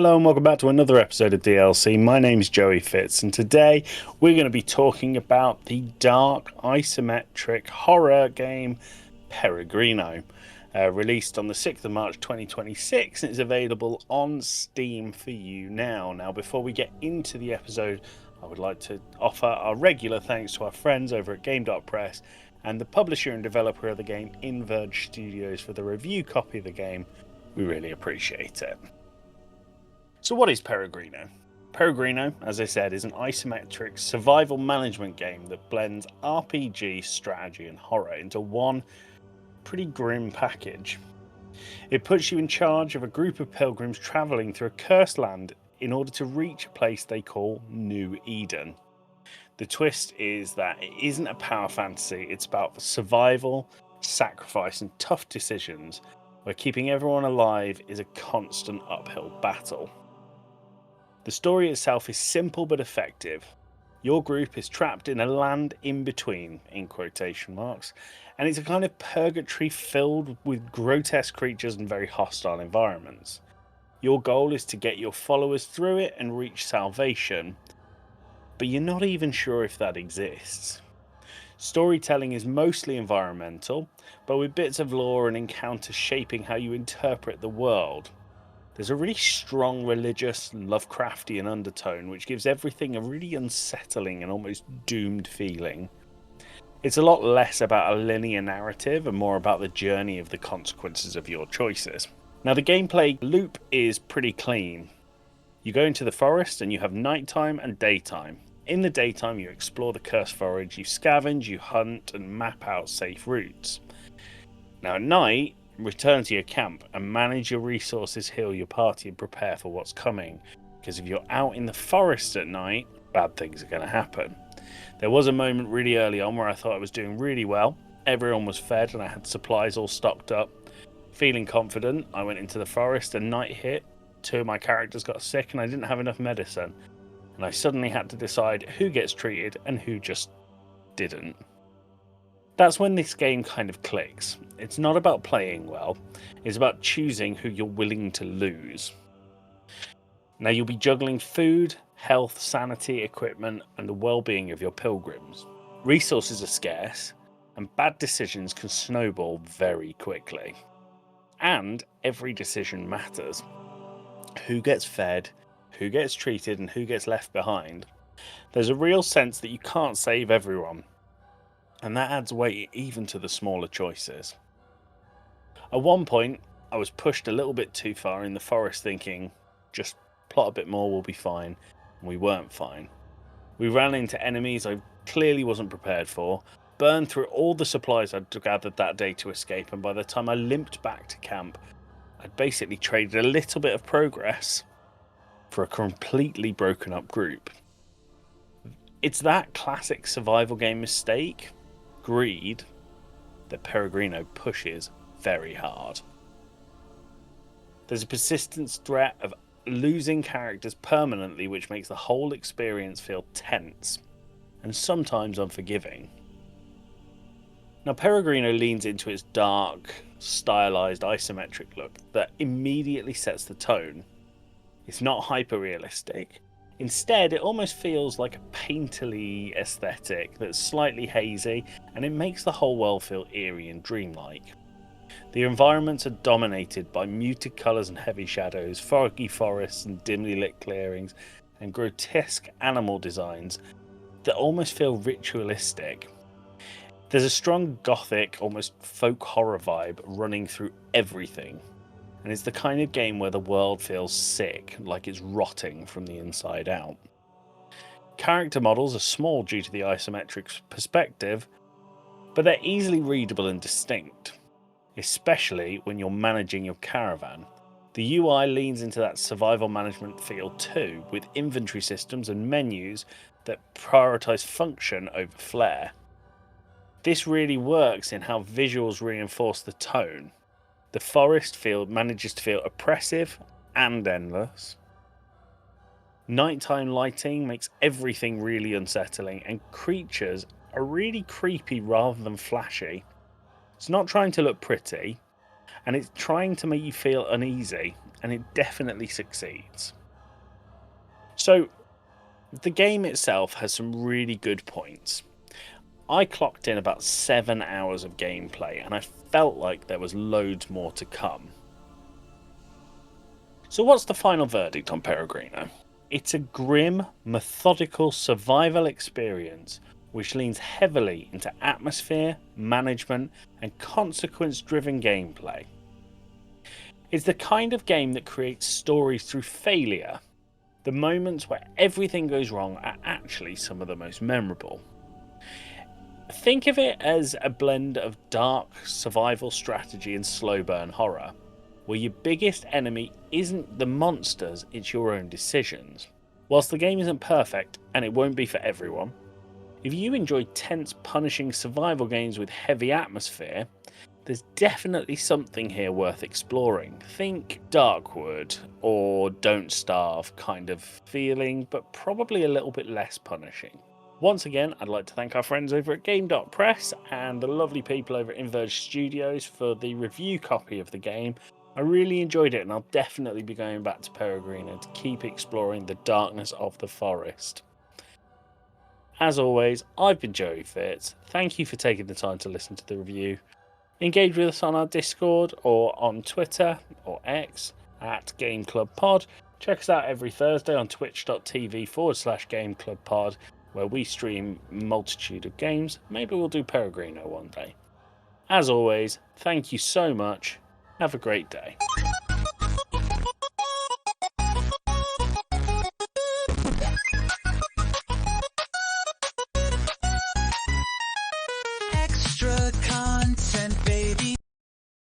Hello and welcome back to another episode of DLC. My name is Joey Fitz and today we're going to be talking about the dark isometric horror game Peregrino. Released on the 6th of March 2026 and is available on Steam for you now. Now before we get into the episode, I would like to offer our regular thanks to our friends over at Game.Press and the publisher and developer of the game Inverge Studios for the review copy of the game. We really appreciate it. So what is Peregrino? Peregrino, as I said, is an isometric survival management game that blends RPG, strategy and horror into one pretty grim package. It puts you in charge of a group of pilgrims travelling through a cursed land in order to reach a place they call New Eden. The twist is that it isn't a power fantasy, it's about survival, sacrifice and tough decisions, where keeping everyone alive is a constant uphill battle. The story itself is simple but effective. Your group is trapped in a land in between, in quotation marks, and it's a kind of purgatory filled with grotesque creatures and very hostile environments. Your goal is to get your followers through it and reach salvation, but you're not even sure if that exists. Storytelling is mostly environmental, but with bits of lore and encounters shaping how you interpret the world. There's a really strong religious Lovecraftian undertone which gives everything a really unsettling and almost doomed feeling. It's a lot less about a linear narrative and more about the journey of the consequences of your choices. Now the gameplay loop is pretty clean. You go into the forest and you have nighttime and daytime. In the daytime you explore the cursed forest, you scavenge, you hunt and map out safe routes. Now at night, return to your camp and manage your resources, heal your party and prepare for what's coming. Because if you're out in the forest at night, bad things are going to happen. There was a moment really early on where I thought I was doing really well. Everyone was fed and I had supplies all stocked up. Feeling confident, I went into the forest and night hit. Two of my characters got sick and I didn't have enough medicine. And I suddenly had to decide who gets treated and who just didn't. That's when this game kind of clicks. It's not about playing well, it's about choosing who you're willing to lose. Now you'll be juggling food, health, sanity, equipment and the well-being of your pilgrims. Resources are scarce and bad decisions can snowball very quickly. And every decision matters. Who gets fed, who gets treated and who gets left behind. There's a real sense that you can't save everyone. And that adds weight even to the smaller choices. At one point, I was pushed a little bit too far in the forest thinking, just plot a bit more, we'll be fine. And we weren't fine. We ran into enemies I clearly wasn't prepared for, burned through all the supplies I'd gathered that day to escape, and by the time I limped back to camp, I'd basically traded a little bit of progress for a completely broken up group. It's that classic survival game mistake, greed, that Peregrino pushes very hard. There's a persistent threat of losing characters permanently which makes the whole experience feel tense and sometimes unforgiving. Now Peregrino leans into its dark, stylized isometric look that immediately sets the tone. It's not hyper-realistic. Instead, it almost feels like a painterly aesthetic that's slightly hazy, and it makes the whole world feel eerie and dreamlike. The environments are dominated by muted colours and heavy shadows, foggy forests and dimly lit clearings, and grotesque animal designs that almost feel ritualistic. There's a strong gothic, almost folk horror vibe running through everything. And it's the kind of game where the world feels sick, like it's rotting from the inside out. Character models are small due to the isometric perspective, but they're easily readable and distinct, especially when you're managing your caravan. The UI leans into that survival management feel too, with inventory systems and menus that prioritise function over flair. This really works in how visuals reinforce the tone. The forest manages to feel oppressive and endless. Nighttime lighting makes everything really unsettling, and creatures are really creepy rather than flashy. It's not trying to look pretty, and it's trying to make you feel uneasy. and it definitely succeeds. So, the game itself has some really good points. I clocked in about 7 hours of gameplay, and I felt like there was loads more to come. So what's the final verdict on Peregrino? It's a grim, methodical survival experience which leans heavily into atmosphere, management, and consequence-driven gameplay. It's the kind of game that creates stories through failure. The moments where everything goes wrong are actually some of the most memorable. Think of it as a blend of dark survival strategy and slow burn horror, where your biggest enemy isn't the monsters, it's your own decisions. Whilst the game isn't perfect, and it won't be for everyone, if you enjoy tense, punishing survival games with heavy atmosphere, there's definitely something here worth exploring. Think Darkwood or Don't Starve kind of feeling, but probably a little bit less punishing. Once again, I'd like to thank our friends over at Game.Press and the lovely people over at Inverge Studios for the review copy of the game. I really enjoyed it, and I'll definitely be going back to Peregrino to keep exploring the darkness of the forest. As always, I've been Joey Fitz. Thank you for taking the time to listen to the review. Engage with us on our Discord or on Twitter or X at Game Club Pod. Check us out every Thursday on twitch.tv/GameClubPod, where we stream a multitude of games. Maybe we'll do Peregrino one day. As always, thank you so much. Have a great day.